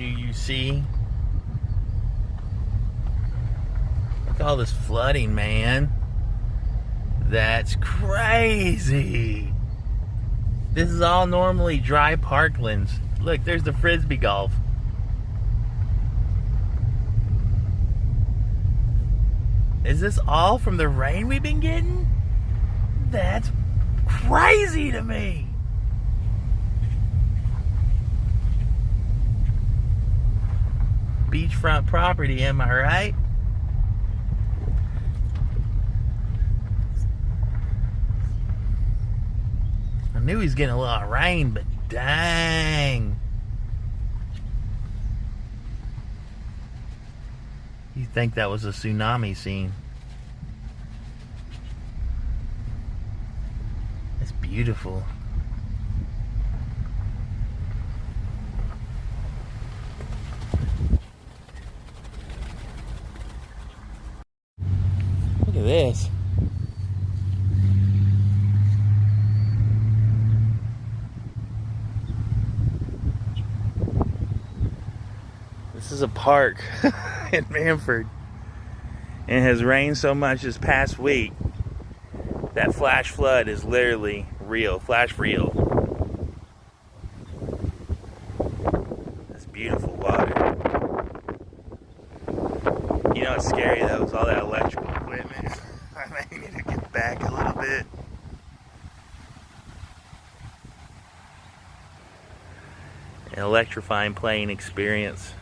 Do you see? Look at all this flooding, man. That's crazy. This is all normally dry parklands. Look, there's the Frisbee golf. Is this all from the rain we've been getting? That's crazy to me. Beachfront property, am I right? I knew he was getting a lot of rain, but dang. You think that was a tsunami scene? It's beautiful. Look at this. This is a park in Manford. And it has rained so much this past week that flash flood is literally real. Flash real. That's beautiful water. You know what's scary though is all that electrical equipment. I may need to get back a little bit. An electrifying playing experience.